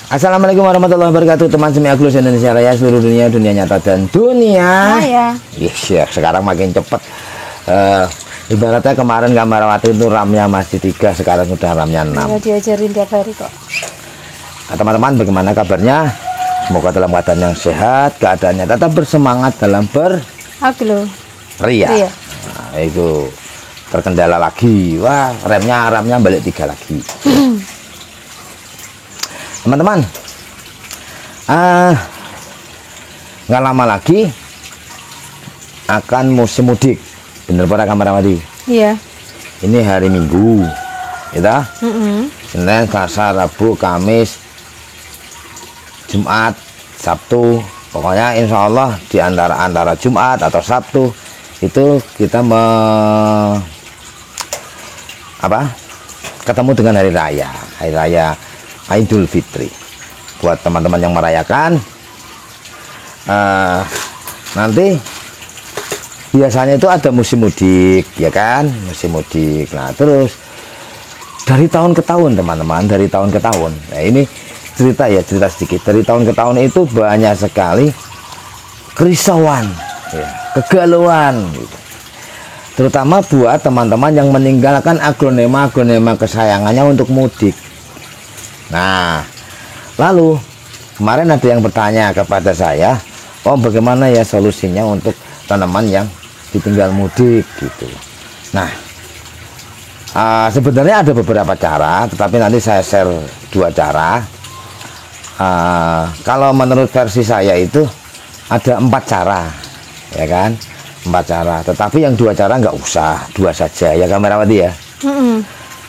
Assalamualaikum warahmatullahi wabarakatuh, teman semi Aglus Indonesia Raya, seluruh dunia, dunia nyata dan dunia ya. Yes, ya, sekarang makin cepet. Ibaratnya kemarin Kamarawati itu RAM-nya masih 3, sekarang sudah RAM-nya 6. Ya, diajarin tiap hari kok. Nah, teman-teman, bagaimana kabarnya? Semoga dalam keadaan yang sehat, keadaannya tetap bersemangat dalam Aglo ria. Iya. Nah, itu terkendala lagi. Wah, RAM-nya balik 3 lagi. Teman-teman, nggak lama lagi akan musim mudik, bener para Kamarawati? Iya. Ini hari Minggu, kita Senin, Selasa, Rabu, Kamis, Jumat, Sabtu. Pokoknya insya Allah di antara Jumat atau Sabtu itu kita ketemu dengan hari raya Idul Fitri. Buat teman-teman yang merayakan, nanti biasanya itu ada musim mudik, ya kan, musim mudik. Nah, terus dari tahun ke tahun, teman-teman, dari tahun ke tahun. Nah, ini cerita sedikit. Dari tahun ke tahun itu banyak sekali kerisauan, ya, kegalauan, gitu. Terutama buat teman-teman yang meninggalkan aglonema kesayangannya untuk mudik. Nah, lalu kemarin ada yang bertanya kepada saya, bagaimana ya solusinya untuk tanaman yang ditinggal mudik gitu. Nah, sebenarnya ada beberapa cara, tetapi nanti saya share 2 cara. Kalau menurut versi saya itu ada 4 cara, ya kan, 4 cara. Tetapi yang 2 cara nggak usah, 2 saja ya Kamarawati ya.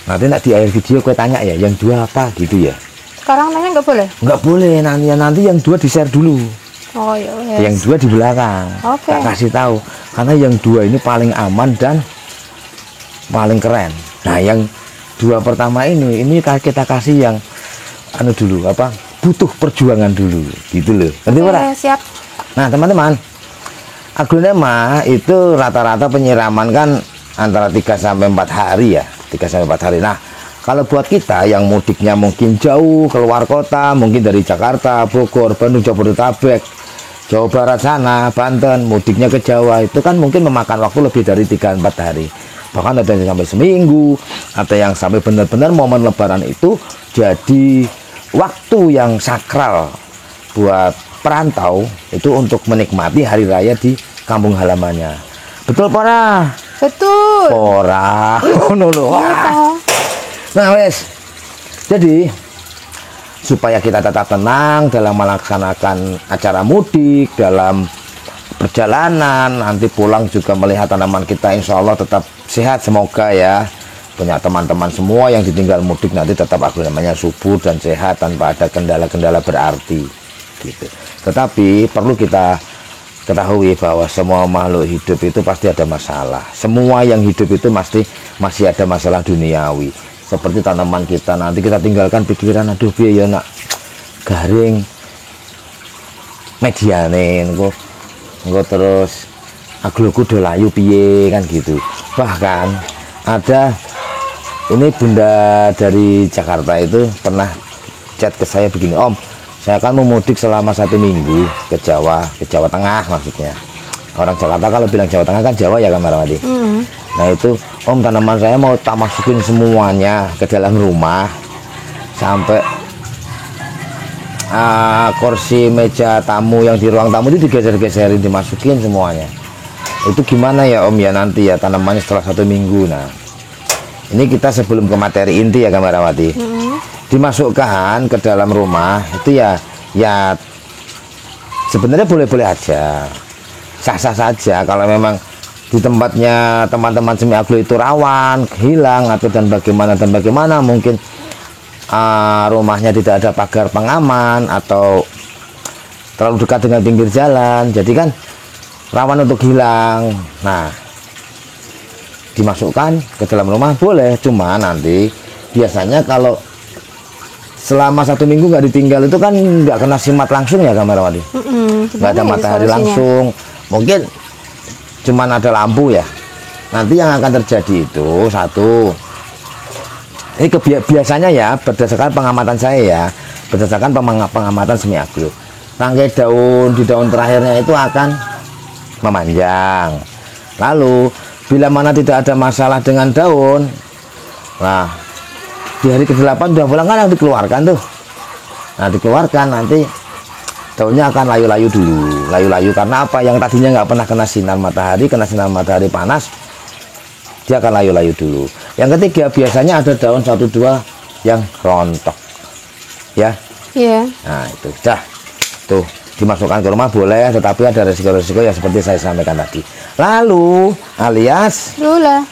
Nanti di akhir video gue tanya ya, yang 2 apa gitu ya. Sekarang nanya nggak boleh? Nggak boleh, nanti yang 2 di-share dulu. Oh ya. Yes. Yang 2 di belakang. Oke. Tak kasih tahu, karena yang 2 ini paling aman dan paling keren. Nah, yang 2 pertama ini kita kasih yang dulu, butuh perjuangan dulu, gitu loh. Ngerti Oke, Pak? siap. Nah, teman-teman, aglonema itu rata-rata penyiraman kan antara 3 sampai 4 hari ya, 3 sampai 4 hari. Nah, kalau buat kita yang mudiknya mungkin jauh keluar kota, mungkin dari Jakarta, Bogor, Bandung, Jabodetabek, Jawa Barat sana, Banten, mudiknya ke Jawa, itu kan mungkin memakan waktu lebih dari 3-4 hari. Bahkan ada yang sampai seminggu, ada yang sampai benar-benar momen lebaran itu jadi waktu yang sakral buat perantau itu untuk menikmati hari raya di kampung halamannya. Betul pora? Betul. Pora. Nah, wes. Jadi supaya kita tetap tenang dalam melaksanakan acara mudik, dalam perjalanan, nanti pulang juga melihat tanaman kita insya Allah tetap sehat, semoga ya. Punya teman-teman semua yang ditinggal mudik nanti tetap namanya subur dan sehat tanpa ada kendala-kendala berarti gitu. Tetapi perlu kita ketahui bahwa semua makhluk hidup itu pasti ada masalah. Semua yang hidup itu masih ada masalah duniawi. Seperti tanaman kita, nanti kita tinggalkan pikiran, aduh biaya nak garing mediane engko terus agloku do layu piye kan gitu. Bahkan ada ini bunda dari Jakarta itu pernah chat ke saya begini, Om, saya akan memudik selama 1 minggu ke Jawa Tengah maksudnya. Orang Jakarta kalau bilang Jawa Tengah kan Jawa ya Kamarawati. Nah itu, Om, tanaman saya mau tak masukin semuanya ke dalam rumah, sampai kursi meja tamu yang di ruang tamu itu digeser-geserin, dimasukin semuanya. Itu gimana ya Om ya nanti ya tanamannya setelah 1 minggu. Nah, ini kita sebelum ke materi inti ya Kamarawati, dimasukkan ke dalam rumah itu ya sebenarnya boleh-boleh aja, sah-sah saja. Kalau memang di tempatnya teman-teman semi aglo itu rawan hilang atau dan bagaimana mungkin rumahnya tidak ada pagar pengaman atau terlalu dekat dengan pinggir jalan, jadi kan rawan untuk hilang. Nah, dimasukkan ke dalam rumah boleh, cuma nanti biasanya kalau selama 1 minggu nggak ditinggal itu kan nggak kena simat langsung ya Kamarawati, nggak ada matahari langsung, mungkin cuman ada lampu ya. Nanti yang akan terjadi itu satu, ini biasanya ya berdasarkan pengamatan saya ya, berdasarkan pengamatan semi agro. Rangkai daun di daun terakhirnya itu akan memanjang. Lalu bila mana tidak ada masalah dengan daun, nah di hari ke-8 udah pulang kan yang dikeluarkan tuh. Nah dikeluarkan nanti daunnya akan layu-layu dulu, layu-layu karena apa? Yang tadinya nggak pernah kena sinar matahari panas, dia akan layu-layu dulu. Yang ketiga biasanya ada daun 1-2 yang rontok, ya. Iya. Nah itu dah, tuh dimasukkan ke rumah boleh, tetapi ada resiko-resiko yang seperti saya sampaikan tadi. Lalu alias Lula.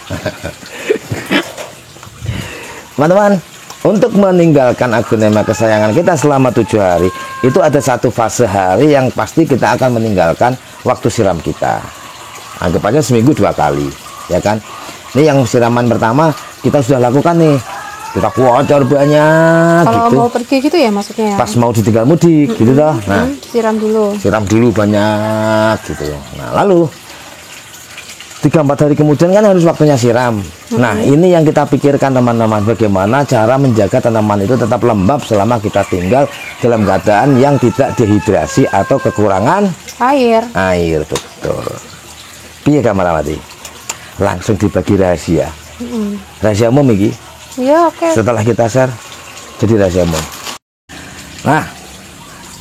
teman-teman, untuk meninggalkan aglonema kesayangan kita selama 7 hari, itu ada satu fase hari yang pasti kita akan meninggalkan waktu siram kita. Anggap aja seminggu 2 kali, ya kan? Ini yang siraman pertama kita sudah lakukan nih, kita kuacar banyak. Kalau gitu. mau pergi gitu ya maksudnya ya. Pas mau ditinggal mudik, gitu dah. Nah, Siram dulu. siram dulu banyak, gitu. Nah, lalu 3-4 hari kemudian kan harus waktunya siram. Nah ini yang kita pikirkan teman-teman, bagaimana cara menjaga tanaman itu tetap lembab selama kita tinggal dalam keadaan yang tidak dehidrasi atau kekurangan Air. air. Betul. Piye Kamarawati? Langsung dibagi rahasia. Rahasia umum iki. Iya, oke. Setelah kita share jadi rahasia umum. Nah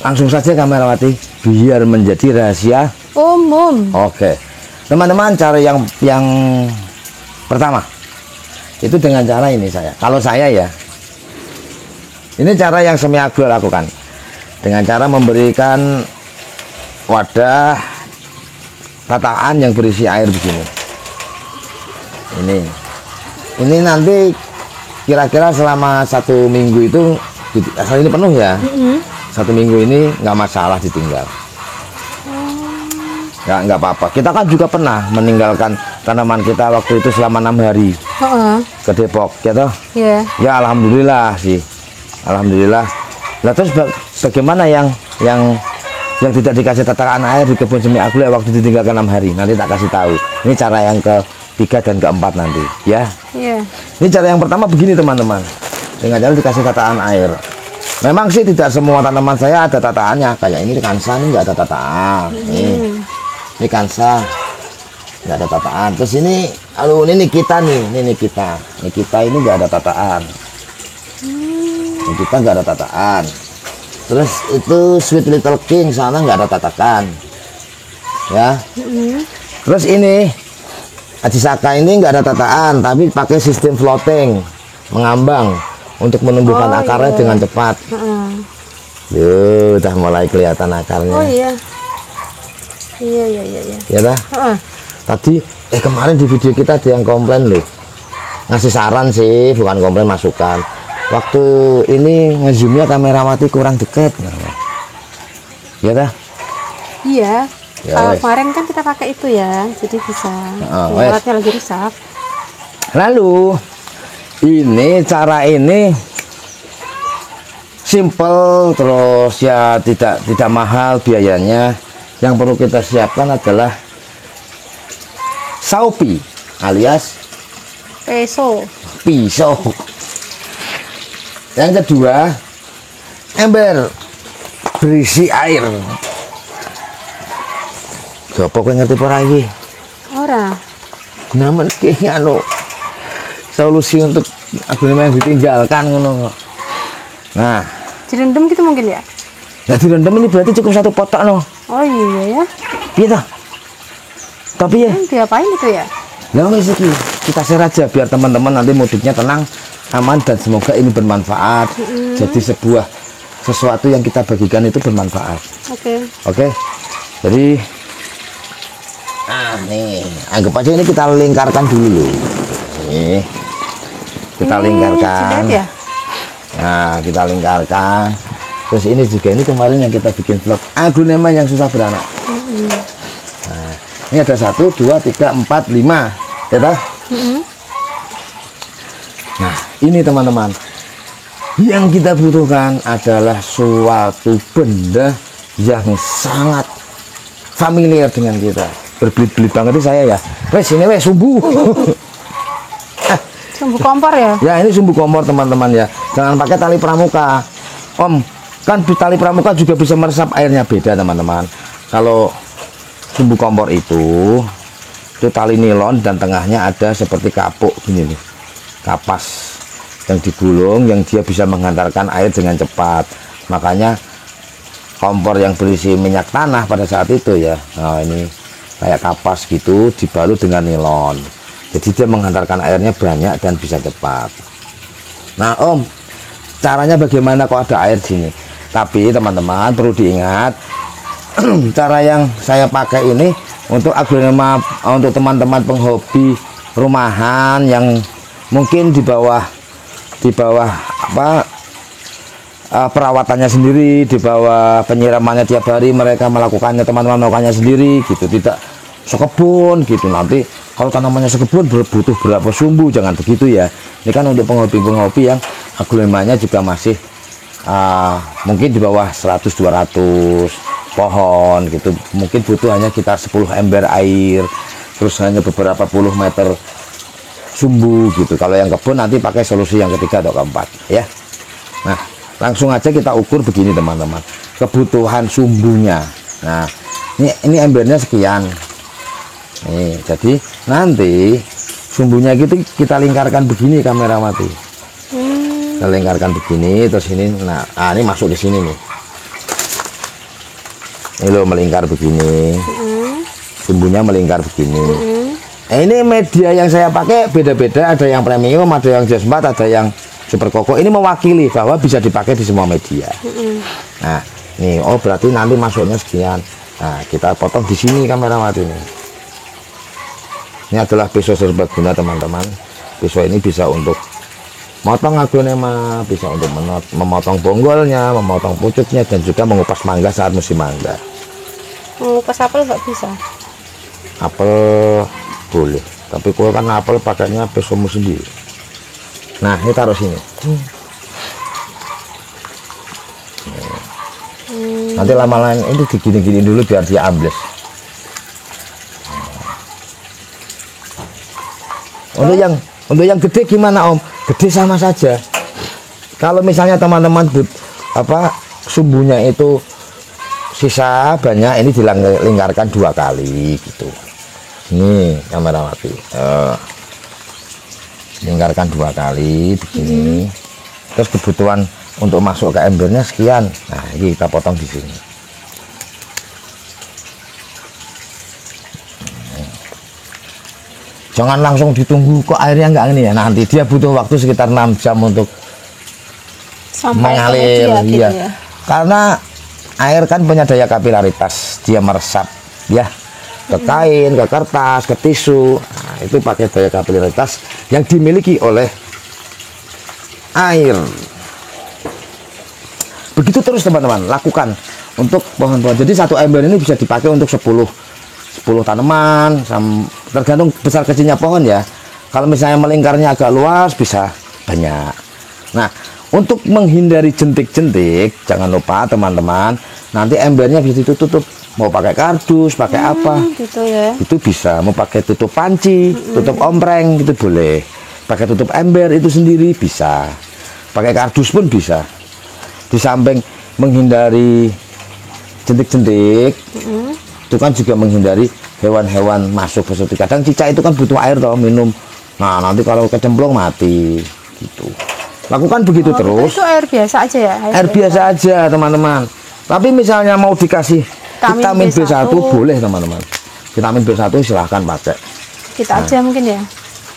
langsung saja Kamarawati, biar menjadi rahasia Umum. oke. Teman-teman, cara yang pertama itu dengan cara ini kalau saya ya, ini cara yang semi agro lakukan dengan cara memberikan wadah tataan yang berisi air begini. Ini nanti kira-kira selama 1 minggu itu asal ini penuh ya. 1 minggu ini nggak masalah ditinggal. Nggak apa-apa. Kita kan juga pernah meninggalkan tanaman kita waktu itu selama 6 hari ke Depok, ya toh? Iya. Ya alhamdulillah sih, alhamdulillah. Nah terus bagaimana yang tidak dikasih tatakan air di kebun semi agro waktu ditinggalkan 6 hari? Nanti tak kasih tahu. Ini cara yang ke-3 dan ke-4 nanti, ya. Iya. Ini cara yang pertama begini teman-teman, dengan cara dikasih tataan air. Memang sih tidak semua tanaman saya ada tataannya, kayak ini kansa ini nggak ada tataan. Ini kansa nggak ada tataan. Terus ini ini kita ini kita ini nggak ada tataan. Ini kita nggak ada tataan. Terus itu Sweet Little King sana nggak ada tatakan, ya. Terus ini Ajisaka ini nggak ada tataan, tapi pakai sistem floating, mengambang untuk menumbuhkan akarnya dengan cepat. Udah mulai kelihatan akarnya. Oh iya. Iya. Ya dah. Tadi kemarin di video kita ada yang komplain loh, ngasih saran sih, bukan komplain, masukan. Waktu ini ngezoomnya Kamerawati kurang dekat. Ya dah. Iya. Ya, Kalau wes. kemarin kan kita pakai itu ya, jadi bisa. Wes. Alatnya lagi rusak. Lalu ini cara ini simple, terus ya tidak mahal biayanya. Yang perlu kita siapkan adalah saupi alias pisau. Yang kedua, ember berisi air. Coba kowe ngerti apa iki? Ora. Namun iki solusi untuk aglonema yang ditinggalkan ngono. Nah, Direndam gitu mungkin ya? nah direndam ini berarti cukup 1 kotak no. Oh iya ya. Iya toh? Tapi ya, Diapain itu ya? nah wis iki kita share aja biar teman-teman nanti mudiknya tenang, aman, dan semoga ini bermanfaat. Jadi sesuatu yang kita bagikan itu bermanfaat. Oke. Jadi nih, anggap aja ini kita lingkarkan dulu. Nih. Kita lingkarkan. Jidat ya? Nah, kita lingkarkan. Terus ini juga, ini kemarin yang kita bikin vlog aglonema yang susah beranak. Nah, ini ada 1, 2, 3, 4, 5, ya toh? Nah, ini teman-teman, yang kita butuhkan adalah suatu benda yang sangat familiar dengan kita. Berbelit-belit banget sih saya ya. Wes ini wes sumbu. Sumbu kompor ya? Ya ini sumbu kompor teman-teman ya. Jangan pakai tali pramuka. Om, kan tali pramuka juga bisa meresap airnya, beda teman-teman. Kalau sumbu kompor itu tali nilon dan tengahnya ada seperti kapuk gini nih, kapas yang digulung, yang dia bisa menghantarkan air dengan cepat. Makanya kompor yang berisi minyak tanah pada saat itu ya, nah ini kayak kapas gitu dibalut dengan nilon, jadi dia menghantarkan airnya banyak dan bisa cepat. Nah Om, caranya bagaimana kok ada air di sini? Tapi teman-teman perlu diingat, cara yang saya pakai ini untuk aglonema, untuk teman-teman penghobi rumahan yang mungkin di bawah apa, perawatannya sendiri, di bawah penyiramannya tiap hari, mereka melakukannya, teman-teman melakukannya sendiri gitu, tidak sekebun gitu. Nanti kalau tanamannya sekebun butuh berapa sumbu, jangan begitu ya. Ini kan untuk penghobi-penghobi yang aglonemanya juga masih mungkin di bawah 100-200 pohon gitu, mungkin butuh hanya sekitar 10 ember air, terus hanya beberapa puluh meter sumbu gitu. Kalau yang kebun nanti pakai solusi yang ketiga atau keempat ya. Nah langsung aja kita ukur begini teman-teman, kebutuhan sumbunya. Nah ini embernya sekian nih, jadi nanti sumbunya gitu kita lingkarkan begini, kamera mati. Kita lingkarkan begini, terus ini, nah ini masuk di sini nih. Ini lo melingkar begini, sumbunya melingkar begini. Nah, ini media yang saya pakai beda-beda, ada yang premium, ada yang jasmat, ada yang super koko. Ini mewakili bahwa bisa dipakai di semua media. Nah, nih, oh berarti nanti masuknya sekian. Nah, kita potong di sini, kamera mati ini. Ini adalah pisau serbaguna teman-teman. Pisau ini bisa untuk motong aglonema, bisa untuk memotong bonggolnya, memotong pucuknya, dan juga mengupas mangga saat musim mangga. Mengupas apel nggak bisa? Apel boleh, tapi kalau kan apel pakainya pisaumu sendiri. Nah ini taruh sini. Nanti lama-lama ini digini-gini dulu biar dia ambles. Untuk yang gede gimana Om? Gede sama saja. Kalau misalnya teman-teman sumbunya itu sisa banyak, ini dilingkarkan 2 kali gitu. Ini kamera mati. Lingkarkan 2 kali begini. Terus kebutuhan untuk masuk ke embernya sekian. Nah ini kita potong di sini. Jangan langsung ditunggu kok airnya enggak ini ya. Nanti dia butuh waktu sekitar 6 jam untuk Sampai mengalir media, gitu iya. ya. Karena air kan punya daya kapilaritas, dia meresap ya ke kain, ke kertas, ke tisu. Nah, itu pakai daya kapilaritas yang dimiliki oleh air. Begitu terus teman-teman, lakukan untuk pohon-pohon. Jadi satu ember ini bisa dipakai untuk 10 tanaman, tergantung besar kecilnya pohon ya. Kalau misalnya melingkarnya agak luas bisa banyak. Nah untuk menghindari jentik-jentik, jangan lupa teman-teman, nanti embernya bisa ditutup, mau pakai kardus, pakai apa gitu ya. itu bisa, mau pakai tutup panci, tutup ompreng itu boleh, pakai tutup ember itu sendiri bisa, pakai kardus pun bisa. Di samping menghindari jentik-jentik, itu kan juga menghindari hewan-hewan masuk. Seperti kadang cicak itu kan butuh air toh, minum. Nah nanti kalau kecemplung mati gitu. Lakukan begitu terus. Itu air biasa aja ya? Air biasa aja teman-teman. Tapi misalnya mau dikasih vitamin B1 boleh teman-teman. Vitamin B1 silahkan pakai. Kita aja mungkin ya?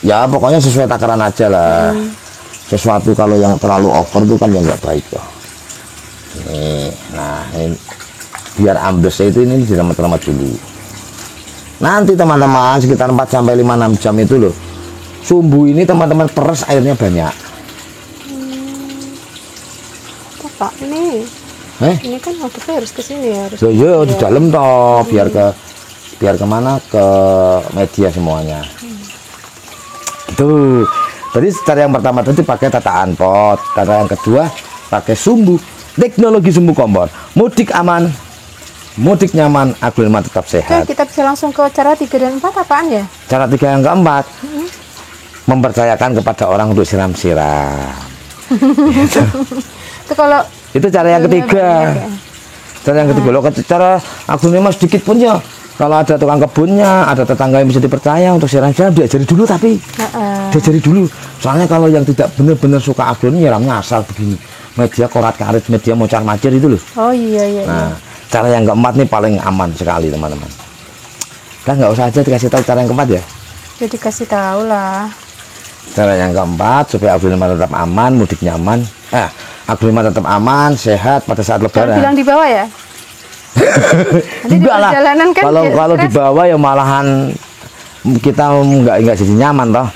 Ya pokoknya sesuai takaran aja lah. Sesuatu kalau yang terlalu over itu kan ya nggak baik toh. Nah ini biar amblesnya itu ini diremet-remet dulu. Nanti teman-teman sekitar 4-5-6 jam itu loh, sumbu ini teman-teman peres airnya banyak. Pak ini kan motifnya harus ke sini ya? Harus Di dalam toh, biar kemana, ke media semuanya. Gitu. Jadi cara yang pertama tadi pakai tataan pot, cara yang kedua pakai sumbu. Teknologi sumbu kompor, mudik aman, mudik nyaman, aglonema tetap sehat. Oke, kita bisa langsung ke cara 3 dan 4 apaan ya? Cara 3 yang keempat, mempercayakan kepada orang untuk siram-siram. Itu kalau Itu cara yang ketiga. Cara yang ketiga, loh, cara agronomi sedikit pun ya. Kalau ada tukang kebunnya, ada tetangga yang bisa dipercaya untuk siram-siram, diajari dulu tapi. Diajari dulu. Soalnya kalau yang tidak benar-benar suka agronomi, nyiramnya asal begini. Media korat karet, media mocar macir itu loh. Oh iya. Nah, cara yang keempat nih paling aman sekali teman-teman. Kan nggak usah aja dikasih tahu cara yang keempat ya. Jadi kasih tahu lah. Cara yang keempat supaya agronomi tetap aman, mudik nyaman. Agronomi tetap aman, sehat pada saat lebaran. Bilang di bawah ya. Nanti Enggak lah. kan Kalau di bawah ya malahan kita nggak jadi nyaman toh.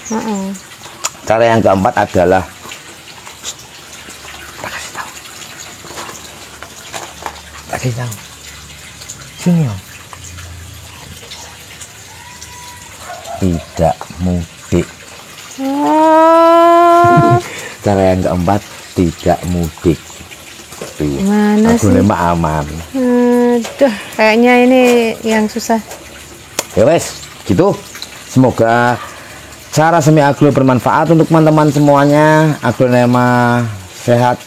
Cara yang keempat adalah kasih tahu. Sini om. Tidak mudik. Cara yang keempat tidak mudik. Mana sih? Agronomi aman. Aduh, kayaknya ini yang susah. Ya wes, gitu. Semoga cara semi agro bermanfaat untuk teman-teman semuanya. Agronomi sehat,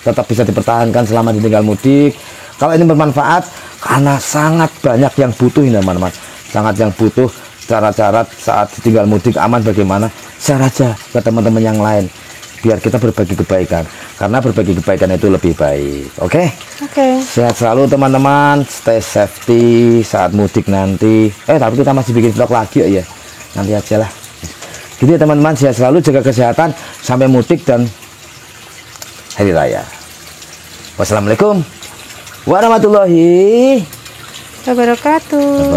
tetap bisa dipertahankan selama ditinggal mudik. Kalau ini bermanfaat, karena sangat banyak yang butuh ini teman-teman. Sangat yang butuh cara-cara saat ditinggal mudik aman bagaimana. Share aja ke teman-teman yang lain. Biar kita berbagi kebaikan, karena berbagi kebaikan itu lebih baik. Oke? Sehat selalu teman-teman, stay safety saat mudik nanti. Tapi kita masih bikin vlog lagi ya, nanti aja lah. Jadi teman-teman, sehat selalu, jaga kesehatan sampai mudik dan hari raya. Wassalamualaikum warahmatullahi wabarakatuh.